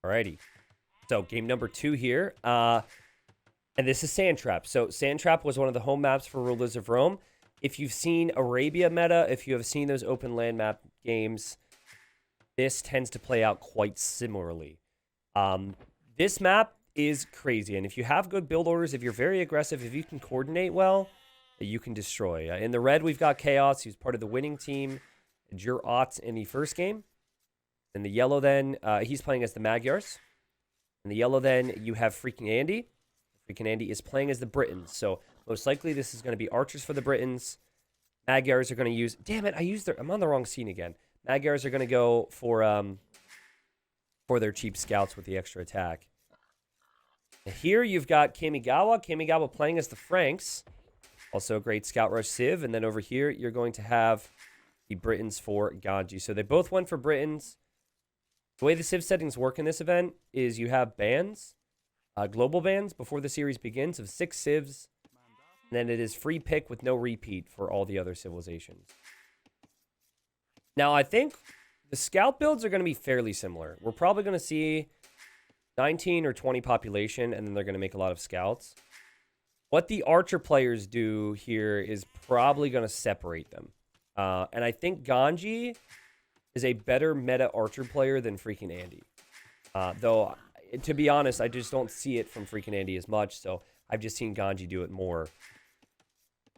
Alrighty. So game number 2 here. And this is Sand Trap. So Sand Trap was one of the home maps for Rulers of Rome. If you've seen Arabia meta, if you have seen those open land map games, this tends to play out quite similarly. This map is crazy. And if you have good build orders, if you're very aggressive, if you can coordinate well, you can destroy. In the red, we've got Chaos. He's part of the winning team. Jur-Ott in the first game. In the yellow, then, he's playing as the Magyars. In the yellow, then, you have Freaking Andy. Freaking Andy is playing as the Britons. So, most likely, this is going to be archers for the Britons. Magyars are going to use... Damn it, I'm on the wrong scene again. Magyars are going to go for their cheap scouts with the extra attack. Here, you've got Kamigawa. Kamigawa playing as the Franks. Also a great Scout Rush Civ. And then over here, you're going to have the Britons for Ganji. So, they both went for Britons. The way the Civ settings work in this event is you have bans, global bans, before the series begins of 6 Civs, and then it is free pick with no repeat for all the other civilizations. Now, I think the scout builds are going to be fairly similar. We're probably going to see 19 or 20 population, and then they're going to make a lot of scouts. What the archer players do here is probably going to separate them. And I think Ganji is a better meta archer player than Freaking Andy. Though, to be honest, I just don't see it from Freaking Andy as much, so I've just seen Ganji do it more.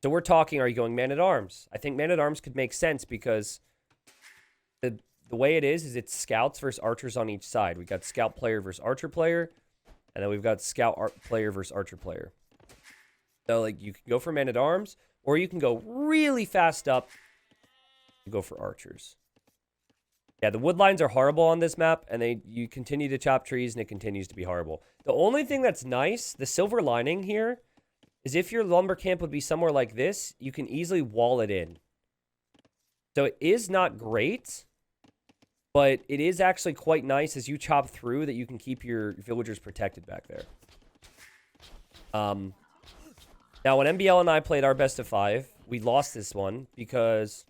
So we're talking, are you going Man-at-Arms? I think Man-at-Arms could make sense because the way it is it's scouts versus archers on each side. We've got scout player versus archer player, and then we've got scout player versus archer player. So, like, you can go for Man-at-Arms, or you can go really fast up and go for archers. Yeah, the wood lines are horrible on this map, and you continue to chop trees, and it continues to be horrible. The only thing that's nice, the silver lining here, is if your lumber camp would be somewhere like this, you can easily wall it in. So it is not great, but it is actually quite nice as you chop through that you can keep your villagers protected back there. Now, when MBL and I played our best of 5, we lost this one because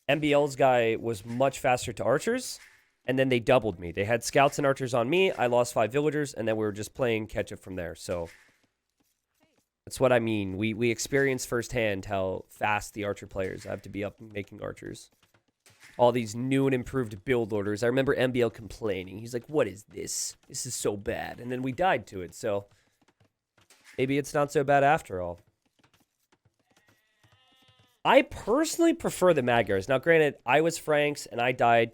MBL's guy was much faster to archers, and then they doubled me. They had scouts and archers on me. I lost 5 villagers, and then we were just playing catch-up from there. So that's what I mean. We experienced firsthand how fast the archer players have to be up making archers. All these new and improved build orders. I remember MBL complaining. He's like, what is this? This is so bad. And then we died to it, so maybe it's not so bad after all. I personally prefer the Magyars. Now, granted, I was Franks and I died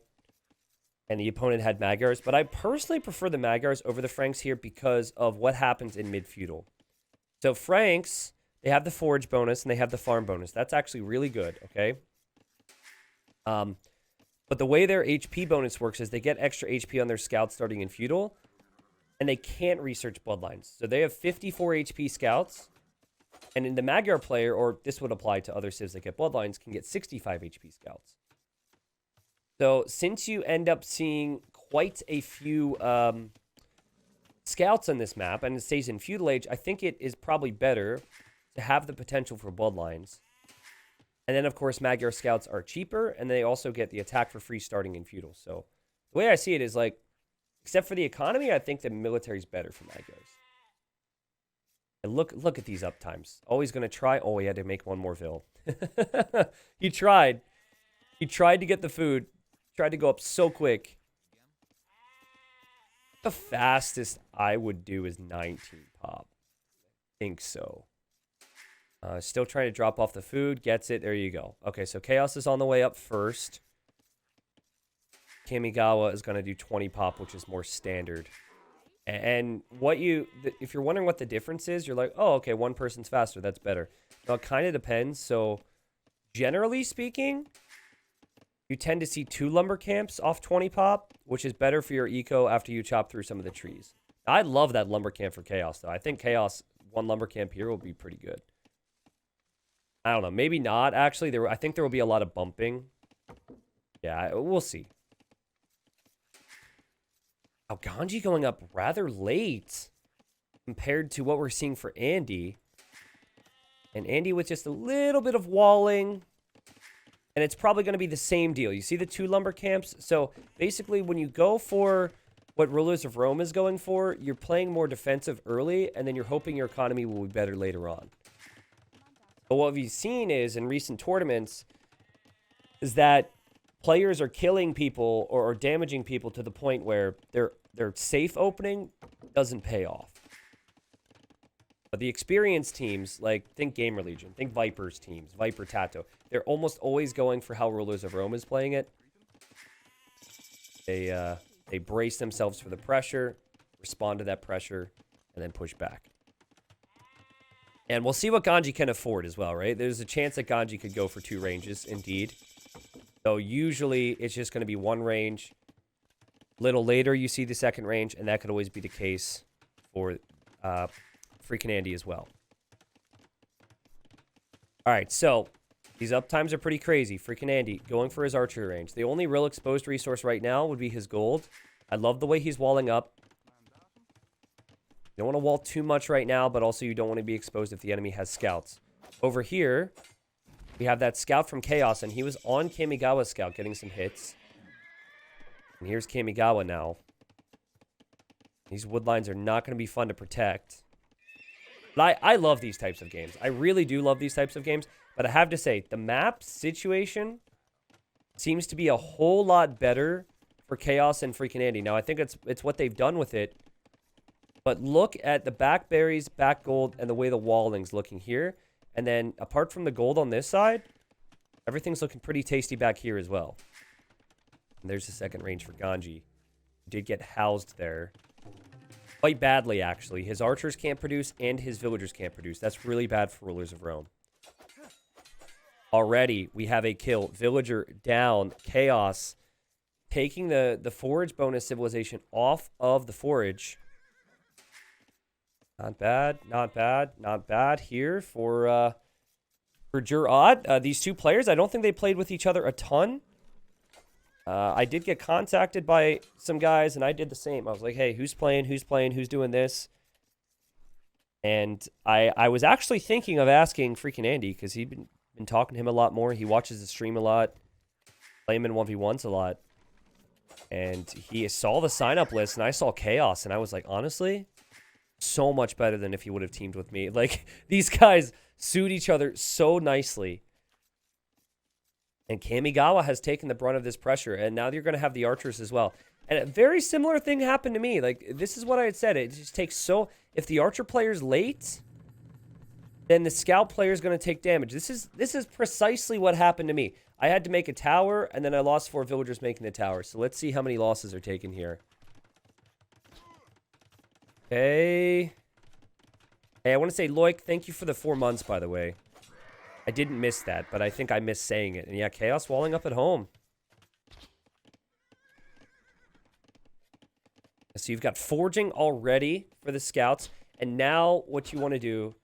and the opponent had Magyars, but I personally prefer the Magyars over the Franks here because of what happens in mid-feudal. So Franks, they have the forage bonus and they have the farm bonus. That's actually really good, okay? But the way their HP bonus works is they get extra HP on their scouts starting in feudal, and they can't research bloodlines. So they have 54 HP scouts. And in the Magyar player, or this would apply to other civs that get bloodlines, can get 65 HP scouts. So since you end up seeing quite a few scouts on this map, and it stays in feudal age, I think it is probably better to have the potential for bloodlines. And then, of course, Magyar scouts are cheaper, and they also get the attack for free starting in feudal. So the way I see it is, like, except for the economy, I think the military is better for Magyars. And look at these uptimes. Always going to try. Oh, he had to make one more vill. He tried. He tried to get the food. Tried to go up so quick. The fastest I would do is 19 pop. I think so. Still trying to drop off the food. Gets it. There you go. Okay, so Chaos is on the way up first. Kamigawa is going to do 20 pop, which is more standard. And if you're wondering what the difference is, you're like, oh, okay, one person's faster. That's better. Now, it kind of depends. So, generally speaking, you tend to see 2 lumber camps off 20 pop, which is better for your eco after you chop through some of the trees. I love that lumber camp for Chaos, though. I think Chaos, 1 lumber camp here will be pretty good. I don't know. Maybe not, actually. I think there will be a lot of bumping. Yeah, we'll see. Oh, Ganji going up rather late compared to what we're seeing for Andy. And Andy with just a little bit of walling. And it's probably going to be the same deal. You see the 2 lumber camps? So basically when you go for what Rulers of Rome is going for, you're playing more defensive early, and then you're hoping your economy will be better later on. But what we've seen is, in recent tournaments, is that players are killing people or damaging people to the point where their safe opening doesn't pay off. But the experienced teams, like think Gamer Legion, think Vipers teams, Viper Tato, they're almost always going for how Rulers of Rome is playing it. They brace themselves for the pressure, respond to that pressure, and then push back. And we'll see what Ganji can afford as well, right? There's a chance that Ganji could go for 2 ranges, indeed. So usually it's just going to be 1 range. Little later you see the 2nd range, and that could always be the case for freaking Andy as well. All right, so these uptimes are pretty crazy. Freaking Andy going for his archery range. The only real exposed resource right now would be his gold. I love the way he's walling up. You don't want to wall too much right now, but also you don't want to be exposed if the enemy has scouts. Over here, we have that scout from Chaos, and he was on Kamigawa's scout getting some hits. And here's Kamigawa now. These wood lines are not going to be fun to protect. But I love these types of games. I really do love these types of games. But I have to say, the map situation seems to be a whole lot better for Chaos and freaking Andy. Now, I think it's what they've done with it. But look at the back berries, back gold, and the way the walling's looking here. And then, apart from the gold on this side, everything's looking pretty tasty back here as well. And there's the 2nd range for Ganji. Did get housed there. Quite badly, actually. His archers can't produce, and his villagers can't produce. That's really bad for Rulers of Rome. Already, we have a kill. Villager down. Chaos taking the forage bonus civilization off of the forage. Not bad, not bad, not bad here for Jurad. These 2 players, I don't think they played with each other a ton. I did get contacted by some guys, and I did the same. I was like, hey, who's playing, who's doing this? And I was actually thinking of asking freaking Andy, because he'd been talking to him a lot more. He watches the stream a lot, play him in 1v1s a lot. And he saw the sign-up list, and I saw Chaos, and I was like, honestly, so much better than if he would have teamed with me. Like, these guys suit each other so nicely. And Kamigawa has taken the brunt of this pressure, and now you're going to have the archers as well. And a very similar thing happened to me. Like, this is what I had said. It just takes so... If the archer player's late, then the scout player is going to take damage. This is precisely what happened to me. I had to make a tower, and then I lost 4 villagers making the tower. So let's see how many losses are taken here. Okay. Hey, I want to say, Loic, thank you for the 4 months, by the way. I didn't miss that, but I think I missed saying it. And yeah, Chaos walling up at home. So you've got forging already for the scouts. And now what you want to do,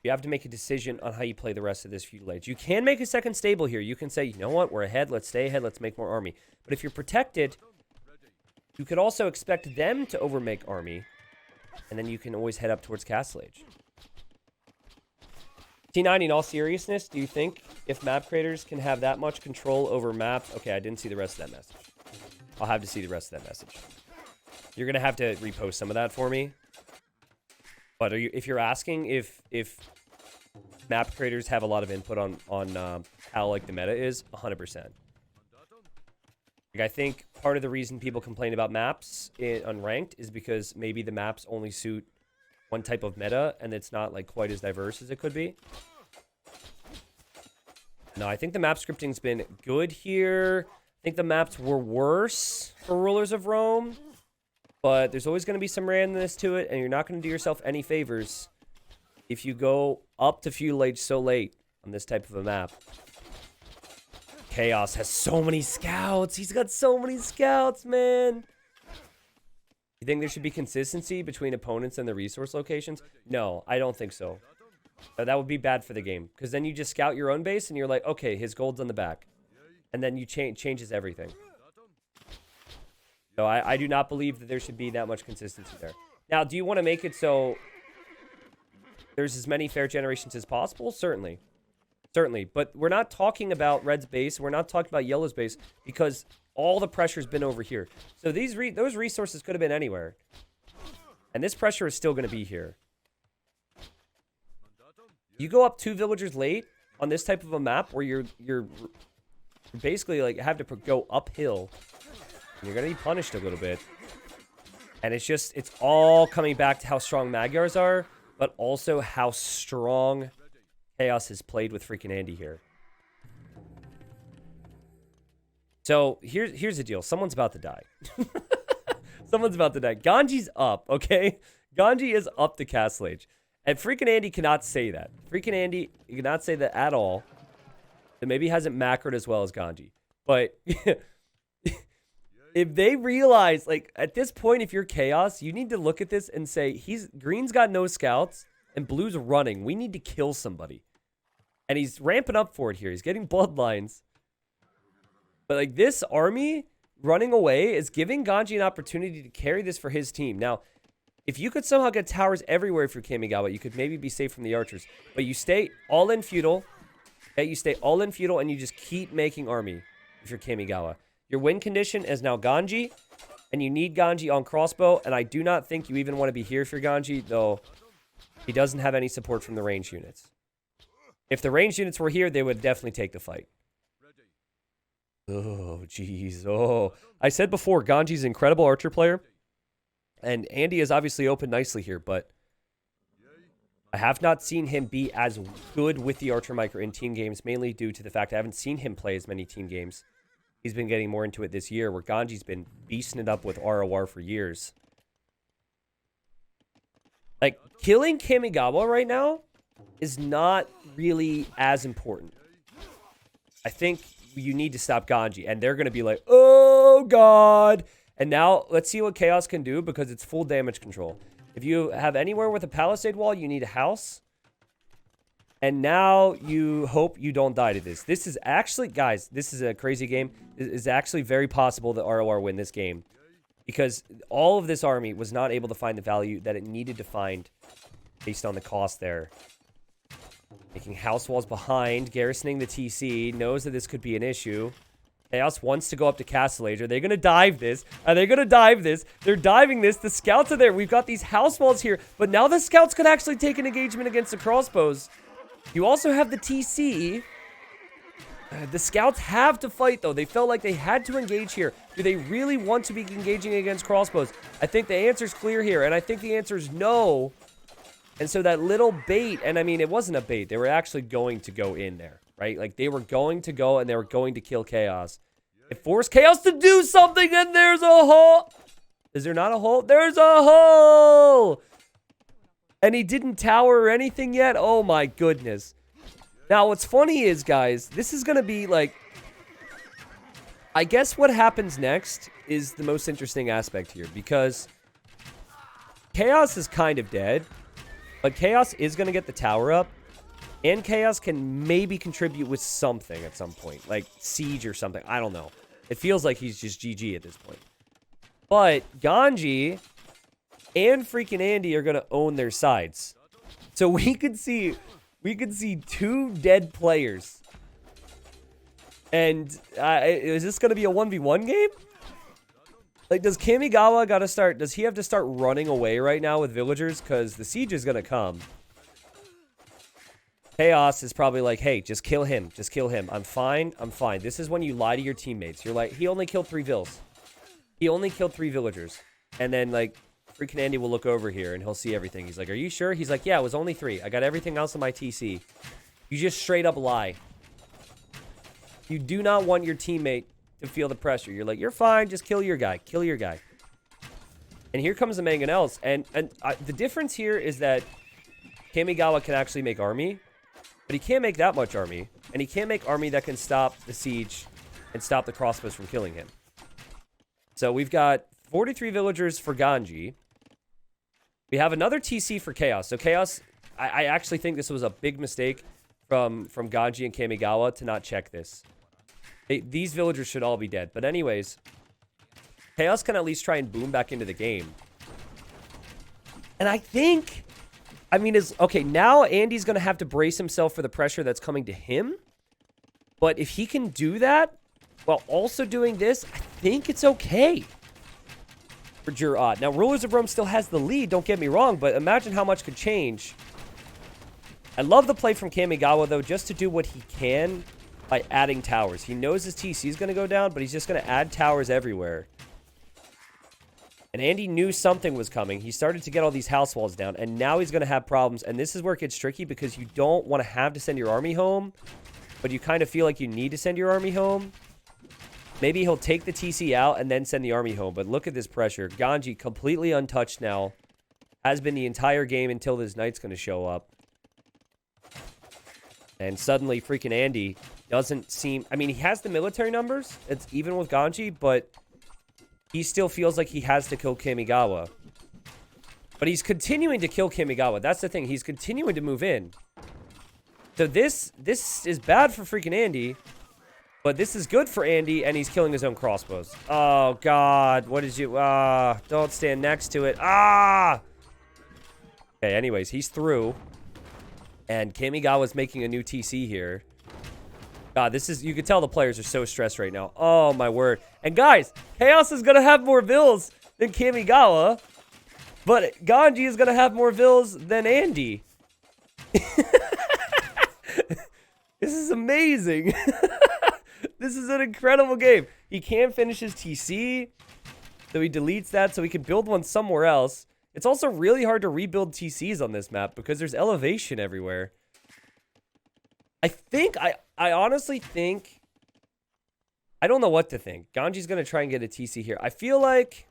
you have to make a decision on how you play the rest of this feudal age. You can make a 2nd stable here. You can say, you know what, we're ahead. Let's stay ahead. Let's make more army. But if you're protected, you could also expect them to overmake army. And then you can always head up towards Castle Age. T90, in all seriousness, do you think if map creators can have that much control over maps... Okay, I didn't see the rest of that message. I'll have to see the rest of that message. You're going to have to repost some of that for me. But if you're asking if map creators have a lot of input on how like the meta is, 100%. Like, I think part of the reason people complain about maps in Unranked is because maybe the maps only suit one type of meta, and it's not like quite as diverse as it could be. No, I think the map scripting's been good here. I think the maps were worse for Rulers of Rome, but there's always going to be some randomness to it, and you're not going to do yourself any favors if you go up to feudal age so late on this type of a map. Chaos has so many scouts. He's got so many scouts, man. You think there should be consistency between opponents and the resource locations? No, I don't think so. That would be bad for the game, because then you just scout your own base and you're like, okay, his gold's on the back, and then you changes everything. So I do not believe that there should be that much consistency there. Now, do you want to make it so there's as many fair generations as possible? Certainly. Certainly. But we're not talking about Red's base. We're not talking about Yellow's base, because all the pressure's been over here. So those resources could have been anywhere. And this pressure is still going to be here. You go up 2 villagers late on this type of a map where you're basically like have to go uphill. You're going to be punished a little bit. And it's all coming back to how strong Magyars are, but also how strong Chaos has played with freaking Andy here. So here's the deal. Someone's about to die. Someone's about to die. Ganji's up, okay? Ganji is up to Castle Age. And freaking Andy cannot say that. Freaking Andy cannot say that at all. That maybe hasn't macroed as well as Ganji. But if they realize, like, at this point, if you're Chaos, you need to look at this and say, Green's got no scouts and Blue's running. We need to kill somebody. And he's ramping up for it here. He's getting bloodlines. But, like, this army running away is giving Ganji an opportunity to carry this for his team. Now, if you could somehow get towers everywhere if you're Kamigawa, you could maybe be safe from the archers. But you stay all in feudal. Okay, you stay all in feudal and you just keep making army if you're Kamigawa. Your win condition is now Ganji. And you need Ganji on crossbow. And I do not think you even want to be here for Ganji, though he doesn't have any support from the range units. If the range units were here, they would definitely take the fight. Oh, jeez. Oh, I said before, Ganji's an incredible archer player. And Andy is obviously open nicely here, but I have not seen him be as good with the Archer Micro in team games, mainly due to the fact I haven't seen him play as many team games. He's been getting more into it this year, where Ganji's been beasting it up with ROR for years. Like, killing Kamigawa right now is not really as important. I think you need to stop Ganji, and they're going to be like, oh, God. And now, let's see what Chaos can do, because it's full damage control. If you have anywhere with a palisade wall, you need a house. And now you hope you don't die to this. This is actually, guys, this is a crazy game. It is actually very possible that ROR win this game. Because all of this army was not able to find the value that it needed to find based on the cost there. Making house walls behind, garrisoning the TC, knows that this could be an issue. Chaos wants to go up to Castle Age. Are they going to dive this? Are they going to dive this? They're diving this. The scouts are there. We've got these house walls here. But now the scouts could actually take an engagement against the crossbows. You also have the TC. The scouts have to fight, though. They felt like they had to engage here. Do they really want to be engaging against crossbows? I think the answer's clear here. And I think the answer is no. And so that little bait, and I mean, it wasn't a bait. They were actually going to go in there. Right? Like, they were going to go and they were going to kill Chaos. It forced Chaos to do something, and there's a hole. Is there not a hole? There's a hole! And he didn't tower or anything yet? Oh, my goodness. Now, what's funny is, guys, this is going to be, like... I guess what happens next is the most interesting aspect here, because Chaos is kind of dead, but Chaos is going to get the tower up. And Chaos can maybe contribute with something at some point. Like Siege or something. I don't know. It feels like he's just GG at this point. But Ganji and freaking Andy are going to own their sides. So we could see 2 dead players. And is this going to be a 1v1 game? Like, does Kamigawa got to start... Does he have to start running away right now with villagers? Because the siege is going to come. Chaos is probably like, hey, just kill him. Just kill him. I'm fine. I'm fine. This is when you lie to your teammates. You're like, he only killed 3 vills. He only killed 3 villagers. And then, like, freaking Andy will look over here and he'll see everything. He's like, are you sure? He's like, yeah, it was only 3. I got everything else on my TC. You just straight up lie. You do not want your teammate to feel the pressure. You're like, you're fine. Just kill your guy. Kill your guy. And here comes the mangonels. And the difference here is that Kamigawa can actually make army. But he can't make that much army. And he can't make army that can stop the siege and stop the crossbows from killing him. So we've got 43 villagers for Ganji. We have another TC for Chaos. So Chaos, I actually think this was a big mistake from Ganji and Kamigawa to not check this. These villagers should all be dead. But anyways, Chaos can at least try and boom back into the game. And I think... I mean, okay, now Andy's going to have to brace himself for the pressure that's coming to him. But if he can do that, while also doing this, I think it's okay for Jur'at. Now, Rulers of Rome still has the lead, don't get me wrong, but imagine how much could change. I love the play from Kamigawa, though, just to do what he can by adding towers. He knows his TC is going to go down, but he's just going to add towers everywhere. And Andy knew something was coming. He started to get all these house walls down, and now he's going to have problems. And this is where it gets tricky because you don't want to have to send your army home, but you kind of feel like you need to send your army home. Maybe he'll take the TC out and then send the army home. But look at this pressure. Ganji completely untouched now. Has been the entire game until this knight's going to show up. And suddenly, freaking Andy doesn't seem... I mean, he has the military numbers. It's even with Ganji, but he still feels like he has to kill Kamigawa. But he's continuing to kill Kamigawa. That's the thing. He's continuing to move in. So this is bad for freaking Andy. But this is good for Andy, and he's killing his own crossbows. Oh, God. What did you... don't stand next to it. Okay, anyways, he's through. And Kamigawa's making a new TC here. God, this is... You can tell the players are so stressed right now. Oh, my word. And guys, Chaos is going to have more vills than Kamigawa. But Ganji is going to have more vills than Andy. This is amazing. This is an incredible game. He can finish his TC. So he deletes that so he can build one somewhere else. It's also really hard to rebuild TCs on this map because there's elevation everywhere. I honestly think... I don't know what to think. Ganji's going to try and get a TC here. I feel like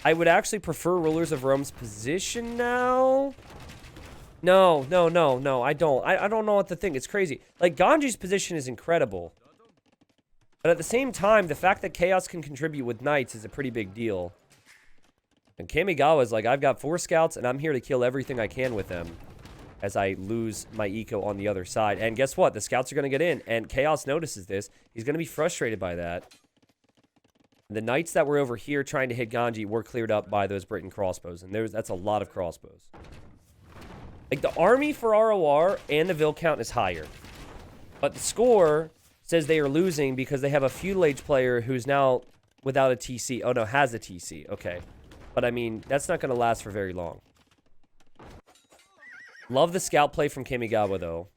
I would actually prefer Rulers of Rome's position now. No, I don't. I don't know what to think. It's crazy. Like, Ganji's position is incredible. But at the same time, the fact that Chaos can contribute with knights is a pretty big deal. And Kamigawa's like, I've got 4 scouts, and I'm here to kill everything I can with them as I lose my eco on the other side. And guess what? The scouts are going to get in, and Chaos notices this. He's going to be frustrated by that. The knights that were over here trying to hit Ganji were cleared up by those Britain crossbows, and that's a lot of crossbows. Like, the army for ROR and the Vil count is higher. But the score says they are losing because they have a feudal age player who's now without a TC. Oh, no, has a TC. Okay. But, I mean, that's not going to last for very long. Love the scout play from Kamigawa, though.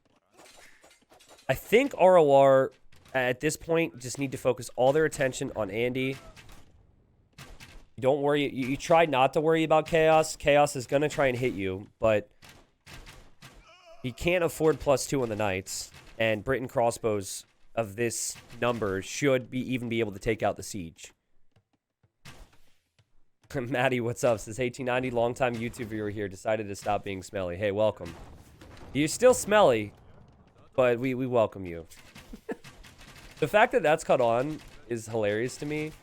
I think ROR, at this point, just need to focus all their attention on Andy. Don't worry. You try not to worry about Chaos. Chaos is going to try and hit you, but he can't afford +2 on the knights. And Britain crossbows of this number should even be able to take out the siege. Maddie, what's up? Says 1890, longtime YouTube viewer here. Decided to stop being smelly. Hey, welcome. You're still smelly, but we welcome you. The fact that that's caught on is hilarious to me.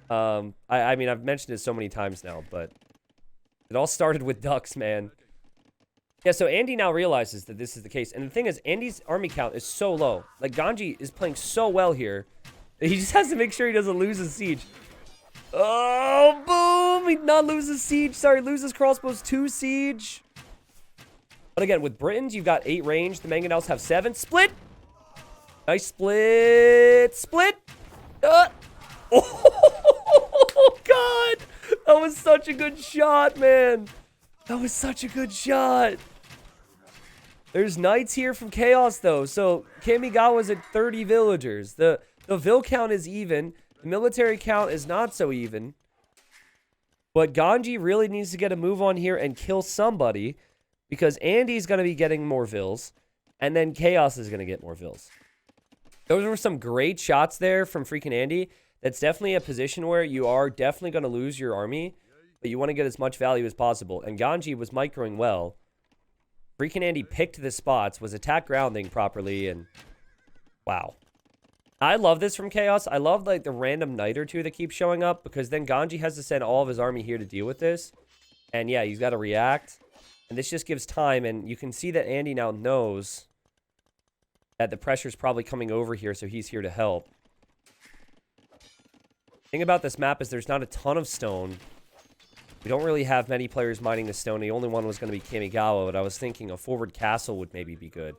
I mean, I've mentioned it so many times now, but it all started with ducks, man. Yeah, so Andy now realizes that this is the case. And the thing is, Andy's army count is so low. Like, Ganji is playing so well here that he just has to make sure he doesn't lose his siege. Oh, boom! He not lose his siege. Sorry, lose his crossbows to siege. But again, with Britons, you've got 8 range. The Mangonels have 7. Split! Nice split! Split! Oh, God! That was such a good shot, man. That was such a good shot. There's knights here from Chaos, though. So, Kamigawa's at 30 villagers. The Vil count is even. The military count is not so even. But Ganji really needs to get a move on here and kill somebody. Because Andy's going to be getting more Vils. And then Chaos is going to get more Vils. Those were some great shots there from freaking Andy. That's definitely a position where you are definitely going to lose your army. But you want to get as much value as possible. And Ganji was microing well. Freaking Andy picked the spots. Was attack grounding properly. And wow. I love this from Chaos. I love, like, the random knight or two that keeps showing up. Because then Ganji has to send all of his army here to deal with this. And yeah, he's got to react. And this just gives time. And you can see that Andy now knows that the pressure's probably coming over here. So he's here to help. The thing about this map is there's not a ton of stone. We don't really have many players mining the stone. The only one was going to be Kamigawa. But I was thinking a forward castle would maybe be good.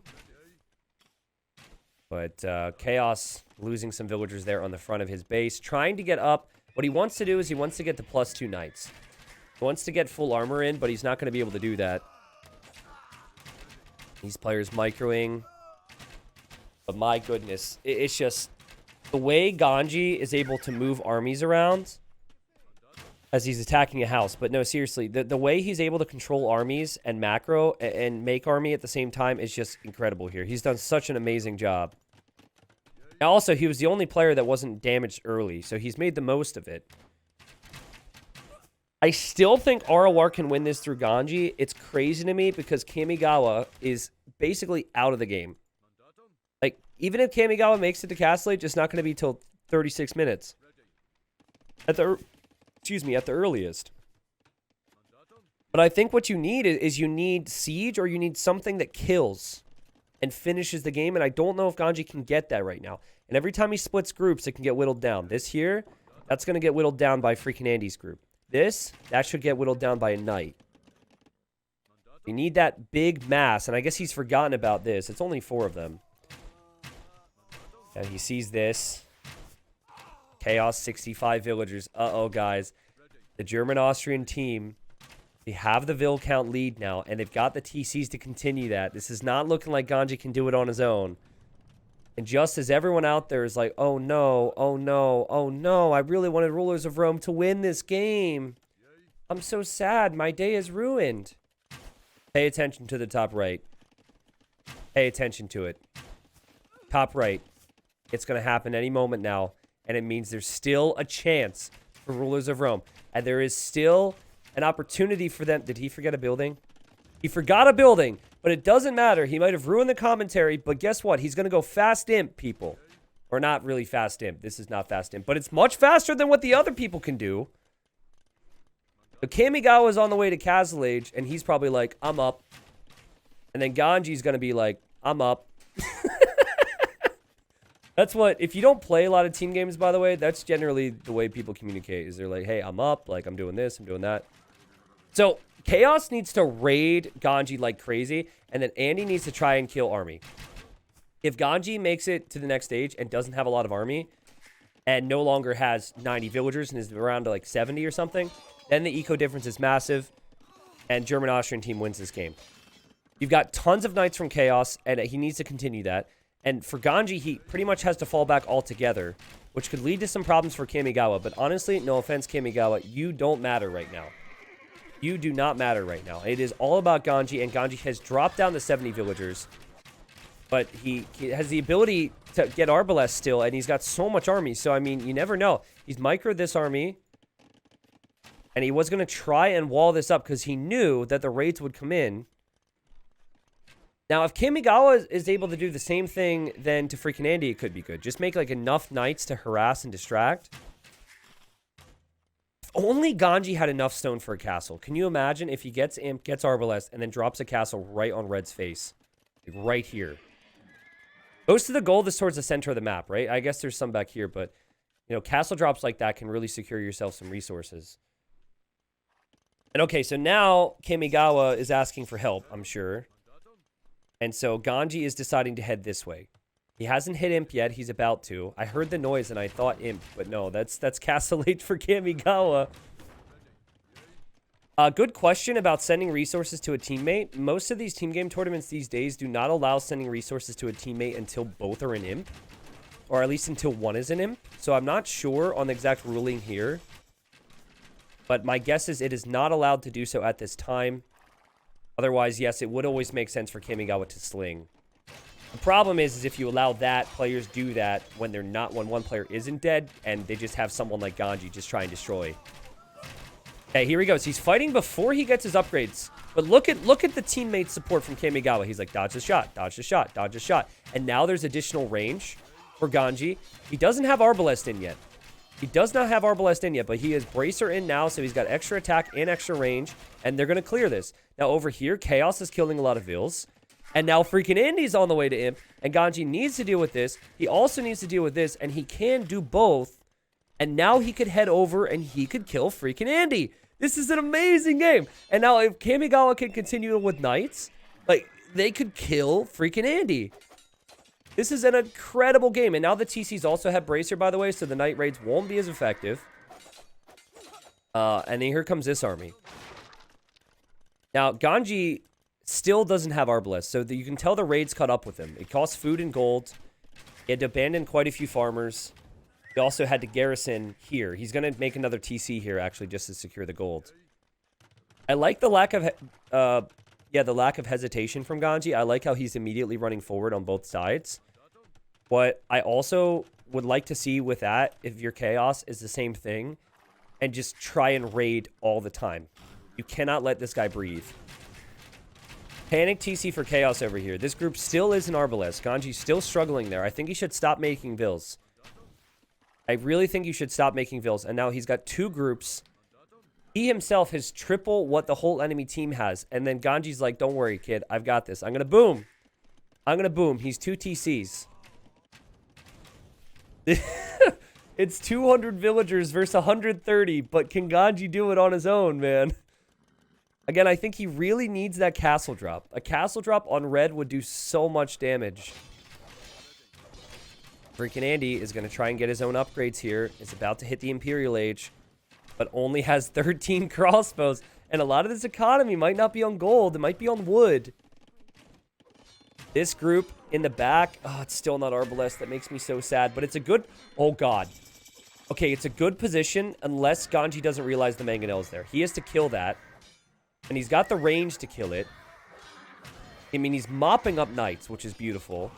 But Chaos losing some villagers there on the front of his base. Trying to get up. What he wants to do is he wants to get the +2 knights. He wants to get full armor in, but he's not going to be able to do that. These players microing. But my goodness, it's just the way Ganji is able to move armies around as he's attacking a house. But no, seriously, the way he's able to control armies and macro and make army at the same time is just incredible here. He's done such an amazing job. Now, also, he was the only player that wasn't damaged early, so he's made the most of it. I still think ROR can win this through Ganji. It's crazy to me because Kamigawa is basically out of the game. Like, even if Kamigawa makes it to Castle Age, it's not going to be till 36 minutes. At the earliest. But I think what you need is you need Siege or you need something that kills and finishes the game. And I don't know if Ganji can get that right now. And every time he splits groups, it can get whittled down. This here, that's going to get whittled down by freaking Andy's group. That should get whittled down by a knight. You need that big mass. And I guess he's forgotten about this. It's only 4 of them. And he sees this. Chaos, 65 villagers. Uh-oh, guys. The German-Austrian team, they have the Vill count lead now, and they've got the TCs to continue that. This is not looking like Ganji can do it on his own. And just as everyone out there is like, oh no, oh no, oh no, I really wanted Rulers of Rome to win this game. I'm so sad. My day is ruined. Pay attention to the top right. Pay attention to it. Top right. It's going to happen any moment now. And it means there's still a chance for Rulers of Rome. And there is still an opportunity for them. Did he forget a building? He forgot a building. But it doesn't matter. He might have ruined the commentary. But guess what? He's going to go fast imp, people. Or not really fast imp. This is not fast imp. But it's much faster than what the other people can do. So Kamigawa is on the way to Castle Age. And he's probably like, I'm up. And then Ganji's going to be like, I'm up. That's what, if you don't play a lot of team games, by the way, that's generally the way people communicate. Is they're like, hey, I'm up. Like, I'm doing this. I'm doing that. So, Chaos needs to raid Ganji like crazy. And then Andy needs to try and kill army. If Ganji makes it to the next stage and doesn't have a lot of army, and no longer has 90 villagers and is around to like 70 or something, then the eco difference is massive. And German-Austrian team wins this game. You've got tons of knights from Chaos, and he needs to continue that. And for Ganji, he pretty much has to fall back altogether, which could lead to some problems for Kamigawa. But honestly, no offense, Kamigawa, you don't matter right now. You do not matter right now. It is all about Ganji, and Ganji has dropped down to 70 villagers. But he has the ability to get Arbalest still, and he's got so much army. So, I mean, you never know. He's microed this army, and he was going to try and wall this up because he knew that the raids would come in. Now, if Kamigawa is able to do the same thing then to freaking Andy, it could be good. Just make, like, enough knights to harass and distract. If only Ganji had enough stone for a castle. Can you imagine if he gets Imp, gets Arbalest, and then drops a castle right on Red's face? Like, right here. Most of the gold is towards the center of the map, right? I guess there's some back here, but, you know, castle drops like that can really secure yourself some resources. And, okay, so now Kamigawa is asking for help, I'm sure. And so Ganji is deciding to head this way. He hasn't hit Imp yet. He's about to. I heard the noise and I thought Imp, but no, that's Castle Age for Kamigawa. Good question about sending resources to a teammate. Most of these team game tournaments these days do not allow sending resources to a teammate until both are in Imp. Or at least until one is in Imp. So I'm not sure on the exact ruling here. But my guess is it is not allowed to do so at this time. Otherwise, yes, it would always make sense for Kamigawa to sling. The problem is if you allow that, players do that when they're not, when one player isn't dead, and they just have someone like Ganji just try and destroy. Okay, here he goes. He's fighting before he gets his upgrades. But look at the teammate support from Kamigawa. He's like, dodge the shot, dodge the shot, dodge the shot. And now there's additional range for Ganji. He doesn't have Arbalest in yet. He does not have Arbalest in yet, but he has Bracer in now, so he's got extra attack and extra range, and they're going to clear this. Now, over here, Chaos is killing a lot of Vills, and now freaking Andy's on the way to Imp, and Ganji needs to deal with this. He also needs to deal with this, and he can do both, and now he could head over, and he could kill freaking Andy. This is an amazing game. And now, if Kamigawa can continue with Knights, like, they could kill freaking Andy. This is an incredible game. And now the TCs also have Bracer, by the way, so the Night Raids won't be as effective. And then here comes this army. Now, Ganji still doesn't have Arbalest, so you can tell the raids caught up with him. It costs food and gold. He had to abandon quite a few farmers. He also had to garrison here. He's going to make another TC here, actually, just to secure the gold. I like the lack of, the lack of hesitation from Ganji. I like how he's immediately running forward on both sides. What I also would like to see with that, if you're Chaos, is the same thing. And just try and raid all the time. You cannot let this guy breathe. Panic TC for Chaos over here. This group still is an Arbalest. Ganji's still struggling there. I think he should stop making Vills. I really think you should stop making Vills. And now he's got 2 groups. He himself has triple what the whole enemy team has. And then Ganji's like, don't worry, kid. I've got this. I'm going to boom. I'm going to boom. He's 2 TCs. It's 200 villagers versus 130. But can Ganji do it on his own, man? Again, I think he really needs that castle drop. A castle drop on red would do so much damage. Freaking Andy is going to try and get his own upgrades here. Is about to hit the Imperial Age, but only has 13 crossbows. And a lot of this economy might not be on gold. It might be on wood. This group in the back. Oh, it's still not Arbalest. That makes me so sad. But it's a good... Oh, God. Okay, it's a good position unless Ganji doesn't realize the mangonel's there. He has to kill that. And he's got the range to kill it. I mean, he's mopping up knights, which is beautiful.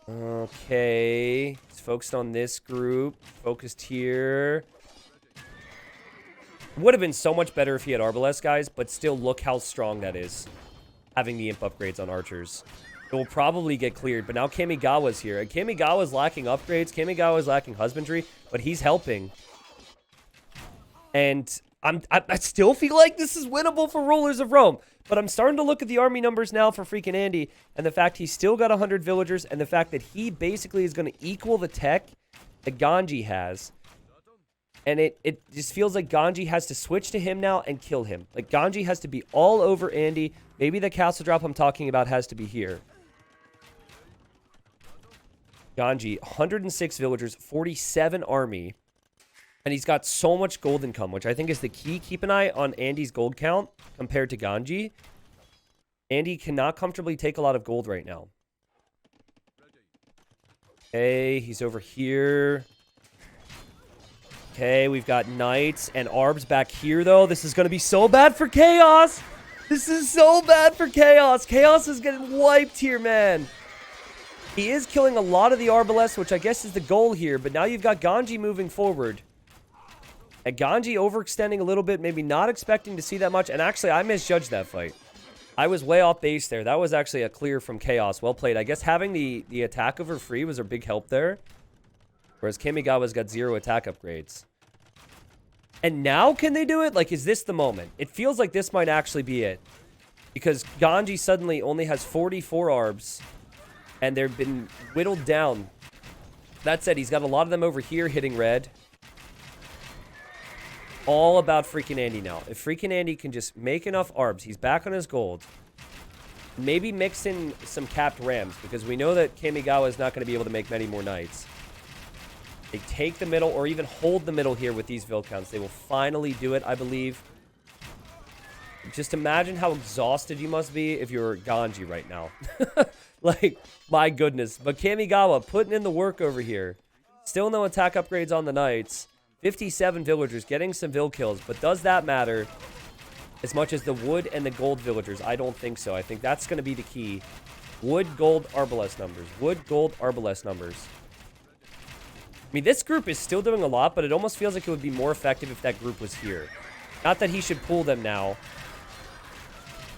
Okay. He's focused on this group. Focused here. Would have been so much better if he had Arbalest, guys. But still, look how strong that is. Having the imp upgrades on archers. It will probably get cleared. But now Kamigawa's here. And Kamigawa's lacking upgrades. Kamigawa's lacking husbandry. But he's helping. And... I still feel like this is winnable for Rulers of Rome. But I'm starting to look at the army numbers now for freaking Andy. And the fact he's still got 100 villagers. And the fact that he basically is going to equal the tech that Ganji has. And it just feels like Ganji has to switch to him now and kill him. Like Ganji has to be all over Andy. Maybe the castle drop I'm talking about has to be here. Ganji, 106 villagers, 47 army. And he's got so much gold income, which I think is the key. Keep an eye on Andy's gold count compared to Ganji. Andy cannot comfortably take a lot of gold right now. Okay, he's over here. Okay, we've got knights and Arbs back here, though. This is going to be so bad for Chaos. This is so bad for Chaos. Chaos is getting wiped here, man. He is killing a lot of the Arbalest, which I guess is the goal here. But now you've got Ganji moving forward. And Ganji overextending a little bit, maybe not expecting to see that much. And actually, I misjudged that fight. I was way off base there. That was actually a clear from Chaos. Well played. I guess having the attack over free was a big help there. Whereas Kamigawa's got 0 attack upgrades. And now can they do it? Like, is this the moment? It feels like this might actually be it. Because Ganji suddenly only has 44 Arbs. And they've been whittled down. That said, he's got a lot of them over here hitting red. All about freaking Andy now. If freaking Andy can just make enough Arbs, he's back on his gold. Maybe mix in some capped rams, because we know that Kamigawa is not going to be able to make many more knights. They take the middle, or even hold the middle here with these Vil counts. They will finally do it, I believe. Just imagine how exhausted you must be if you're Ganji right now. Like, my goodness. But Kamigawa putting in the work over here. Still no attack upgrades on the knights. 57 villagers getting some Vil kills, but does that matter as much as the wood and the gold villagers? I don't think so. I think that's going to be the key. Wood, gold, Arbalest numbers. Wood, gold, Arbalest numbers. I mean, this group is still doing a lot, but it almost feels like it would be more effective if that group was here. Not that he should pull them now.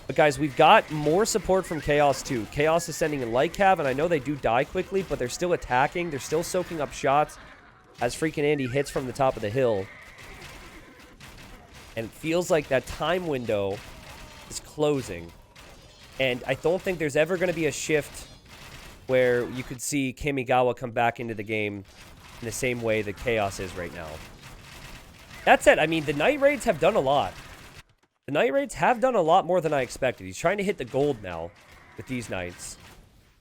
But guys, we've got more support from Chaos too. Chaos is sending in light cav, and I know they do die quickly, but they're still attacking. They're still soaking up shots. As freaking Andy hits from the top of the hill. And it feels like that time window is closing. And I don't think there's ever going to be a shift where you could see Kamigawa come back into the game in the same way that Chaos is right now. That said, I mean, the Night Raids have done a lot. The Night Raids have done a lot more than I expected. He's trying to hit the gold now with these Knights.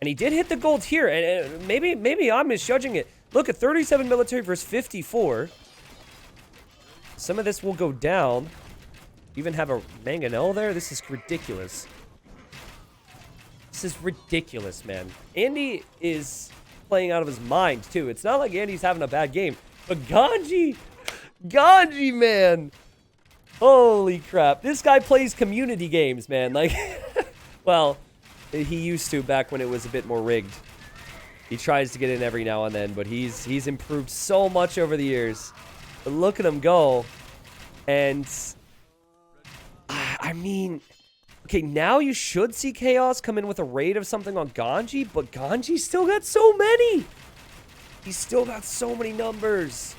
And he did hit the gold here, and maybe I'm misjudging it. Look at 37 military versus 54. Some of this will go down. Even have a mangonel there? This is ridiculous. This is ridiculous, man. Andy is playing out of his mind, too. It's not like Andy's having a bad game. But Ganji, man. Holy crap. This guy plays community games, man. Like, well, he used to back when it was a bit more rigged. He tries to get in every now and then, but he's improved so much over the years. But look at him go. And I mean, okay, now you should see Chaos come in with a raid of something on Ganji, but Ganji still got so many. He's still got so many numbers.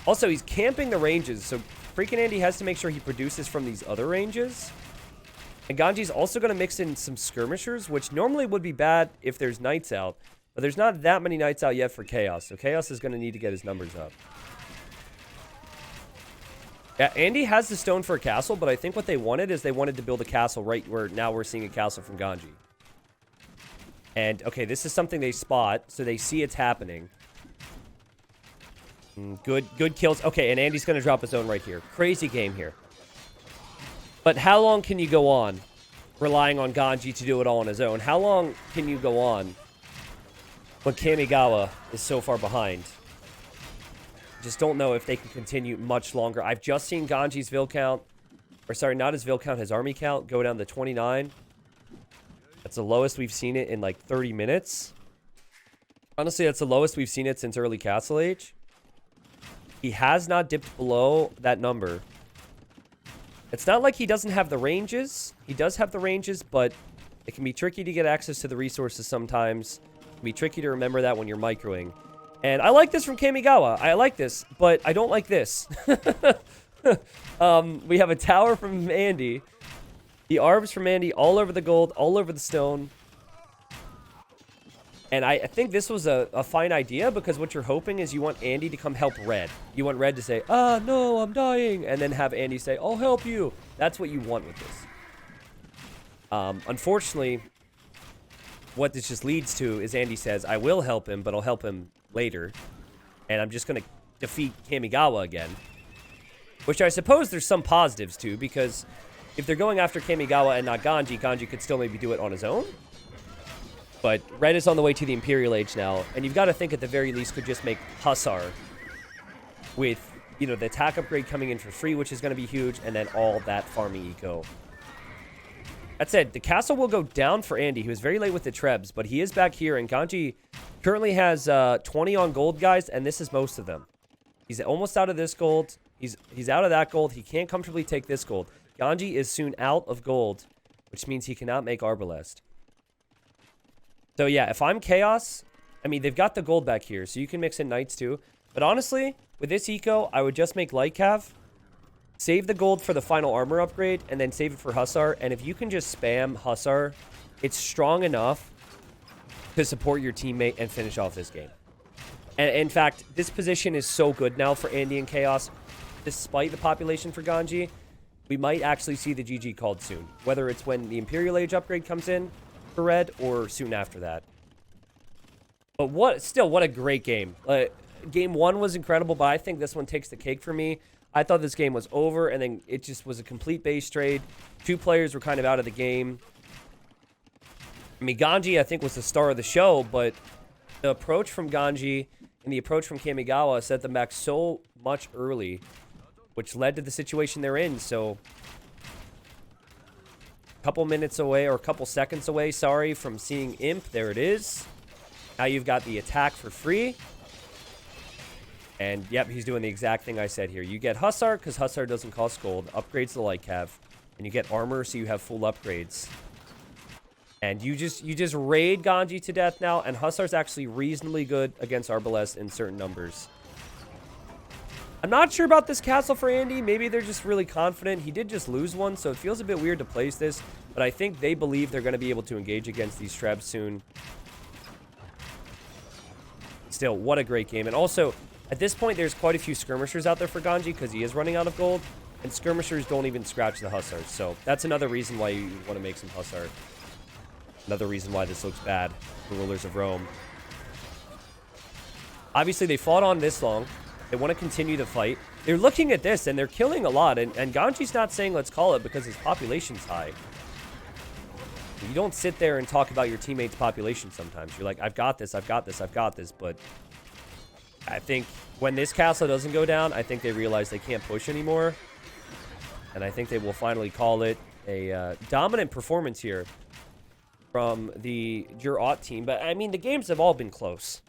Also, he's camping the ranges, so freaking Andy has to make sure he produces from these other ranges. And Ganji's also going to mix in some skirmishers, which normally would be bad if there's knights out. But there's not that many knights out yet for Chaos, so Chaos is going to need to get his numbers up. Yeah, Andy has the stone for a castle, but I think what they wanted is they wanted to build a castle right where now we're seeing a castle from Ganji. And, okay, this is something they spot, so they see it's happening. Good kills. Okay, and Andy's going to drop his own right here. Crazy game here. But how long can you go on relying on Ganji to do it all on his own? How long can you go on when Kamigawa is so far behind? Just don't know if they can continue much longer. I've just seen Ganji's Vil count, or sorry, not his Vil count, his army count go down to 29. That's the lowest we've seen it in like 30 minutes. Honestly, that's the lowest we've seen it since early Castle Age. He has not dipped below that number. It's not like he doesn't have the ranges. He does have the ranges, but it can be tricky to get access to the resources sometimes. It can be tricky to remember that when you're microing. And I like this from Kamigawa. I like this, but I don't like this. We have a tower from Andy. The arbs from Andy all over the gold, all over the stone. And I think this was a fine idea, because what you're hoping is you want Andy to come help Red. You want Red to say, "Ah, no, I'm dying," and then have Andy say, "I'll help you." That's what you want with this. Unfortunately, what this just leads to is Andy says, "I will help him, but I'll help him later. And I'm just going to defeat Kamigawa again." Which I suppose there's some positives to, because if they're going after Kamigawa and not Ganji, Ganji could still maybe do it on his own. But Red is on the way to the Imperial Age now, and you've got to think at the very least could just make Hussar with, you know, the attack upgrade coming in for free, which is going to be huge, and then all that farming eco. That said, the castle will go down for Andy. He was very late with the Trebs, but he is back here, and Ganji currently has 20 on gold, guys, and this is most of them. He's almost out of this gold. He's out of that gold. He can't comfortably take this gold. Ganji is soon out of gold, which means he cannot make Arbalest. So yeah, if I'm Chaos, I mean, they've got the gold back here, so you can mix in knights too. But honestly, with this eco, I would just make Light Cav, save the gold for the final armor upgrade, and then save it for Hussar. And if you can just spam Hussar, it's strong enough to support your teammate and finish off this game. And in fact, this position is so good now for Andy and Chaos. Despite the population for Ganji, we might actually see the GG called soon. Whether it's when the Imperial Age upgrade comes in for Red, or soon after that. But what a great game. Game 1 was incredible, but I think this one takes the cake for me. I thought this game was over, and then it just was a complete base trade. 2 players were kind of out of the game. I mean, Ganji, I think, was the star of the show, but the approach from Ganji and the approach from Kamigawa set them back so much early, which led to the situation they're in. So couple minutes away, or a couple seconds away, sorry, from seeing Imp. There it is. Now you've got the attack for free. And yep, he's doing the exact thing I said here. You get Hussar, because Hussar doesn't cost gold. Upgrades the Light Cav. And you get armor, so you have full upgrades. And you just raid Ganji to death now, and Hussar's actually reasonably good against Arbalest in certain numbers. I'm not sure about this castle for Andy. Maybe they're just really confident. He did just lose one, so it feels a bit weird to place this. But I think they believe they're going to be able to engage against these Trebs soon. Still, what a great game. And also, at this point, there's quite a few skirmishers out there for Ganji, because he is running out of gold. And skirmishers don't even scratch the Hussars. So that's another reason why you want to make some Hussar. Another reason why this looks bad for Rulers of Rome. Obviously, they fought on this long. They want to continue the fight. They're looking at this, and they're killing a lot. And Ganji's not saying let's call it because his population's high. You don't sit there and talk about your teammates' population sometimes. You're like, I've got this, I've got this, I've got this. But I think when this castle doesn't go down, I think they realize they can't push anymore. And I think they will finally call it a dominant performance here from the Jur-Ott team. But, I mean, the games have all been close.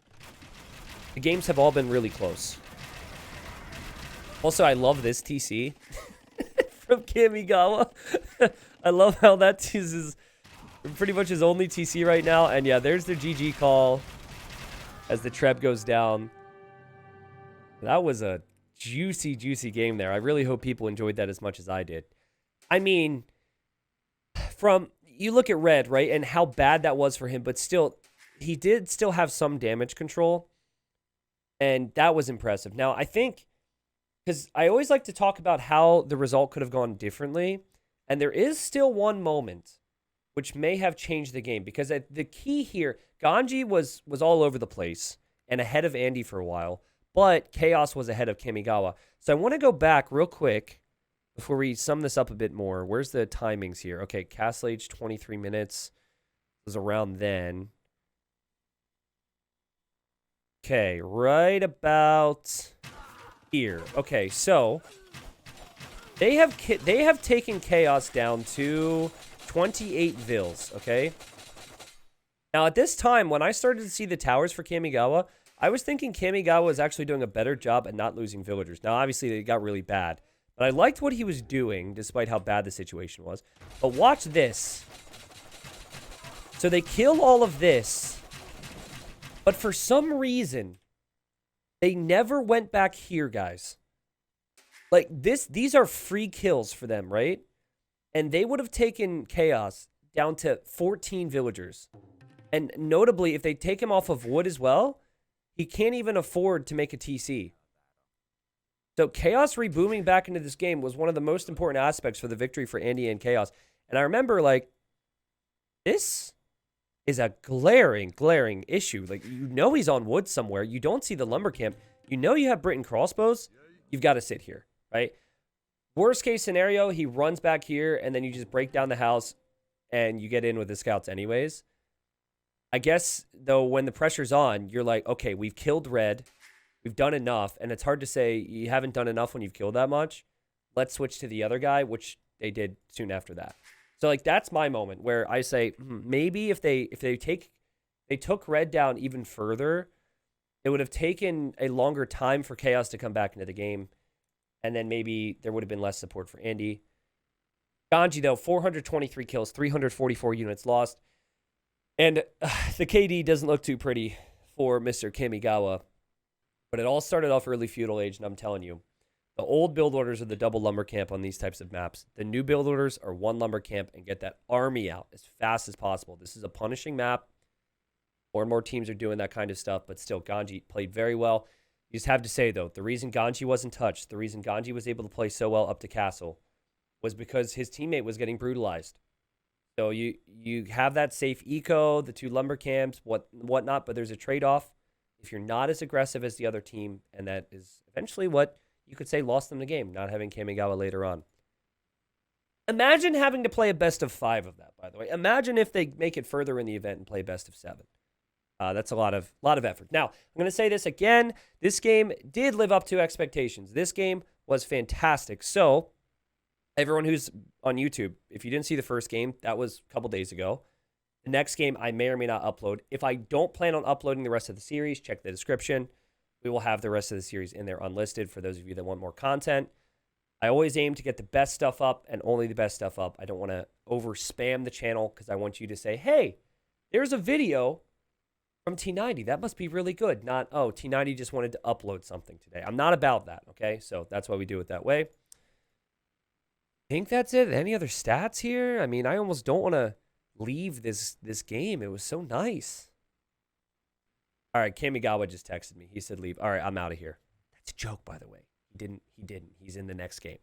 The games have all been really close. Also, I love this TC from Kamigawa. I love how that is pretty much his only TC right now. And, yeah, there's the GG call as the Treb goes down. That was a juicy, juicy game there. I really hope people enjoyed that as much as I did. I mean, you look at Red, right, and how bad that was for him, but still, he did still have some damage control. And that was impressive. Now, I think, because I always like to talk about how the result could have gone differently, and there is still one moment which may have changed the game, because the key here, Ganji was all over the place and ahead of Andy for a while, but Chaos was ahead of Kamigawa. So I want to go back real quick before we sum this up a bit more. Where's the timings here? Okay, Castle Age, 23 minutes was around then. Okay, right about here. Okay, so they have taken Chaos down to 28 Vils, okay? Now, at this time, when I started to see the towers for Kamigawa, I was thinking Kamigawa was actually doing a better job at not losing villagers. Now, obviously, they got really bad, but I liked what he was doing, despite how bad the situation was. But watch this. So they kill all of this, but for some reason, they never went back here, guys. Like, these are free kills for them, right? And they would have taken Chaos down to 14 villagers. And notably, if they take him off of wood as well, he can't even afford to make a TC. So Chaos rebooming back into this game was one of the most important aspects for the victory for Andy and Chaos. And I remember, like, this is a glaring issue. Like, you know he's on wood somewhere. You don't see the lumber camp. You know you have Britain crossbows. You've got to sit here, right? Worst case scenario, he runs back here, and then you just break down the house, and you get in with the scouts anyways. I guess, though, when the pressure's on, you're like, okay, we've killed Red. We've done enough. And it's hard to say you haven't done enough when you've killed that much. Let's switch to the other guy, which they did soon after that. So, like, that's my moment where I say, maybe if they took Red down even further, it would have taken a longer time for Chaos to come back into the game. And then maybe there would have been less support for Andy. Ganji, though, 423 kills, 344 units lost. And the KD doesn't look too pretty for Mr. Kamigawa. But it all started off early feudal age, and I'm telling you, the old build orders are the double lumber camp on these types of maps. The new build orders are one lumber camp and get that army out as fast as possible. This is a punishing map. More and more teams are doing that kind of stuff, but still, Ganji played very well. You just have to say, though, the reason Ganji wasn't touched, the reason Ganji was able to play so well up to Castle, was because his teammate was getting brutalized. So you have that safe eco, the two lumber camps, whatnot, but there's a trade-off. If you're not as aggressive as the other team, and that is eventually what you could say lost them the game, not having Kamigawa later on. Imagine having to play a best of 5 of that, by the way. Imagine if they make it further in the event and play best of 7. That's a lot of effort. Now, I'm going to say this again. This game did live up to expectations. This game was fantastic. So, everyone who's on YouTube, if you didn't see the first game, that was a couple days ago. The next game I may or may not upload. If I don't plan on uploading the rest of the series, check the description. We will have the rest of the series in there unlisted for those of you that want more content. I always aim to get the best stuff up and only the best stuff up. I don't want to over spam the channel because I want you to say, hey, there's a video from T90. That must be really good. Not, oh, T90 just wanted to upload something today. I'm not about that, okay? So that's why we do it that way. I think that's it. Any other stats here? I mean, I almost don't want to leave this game. It was so nice. All right, Kamigawa just texted me. He said leave. All right, I'm out of here. That's a joke, by the way. He didn't. He's in the next game.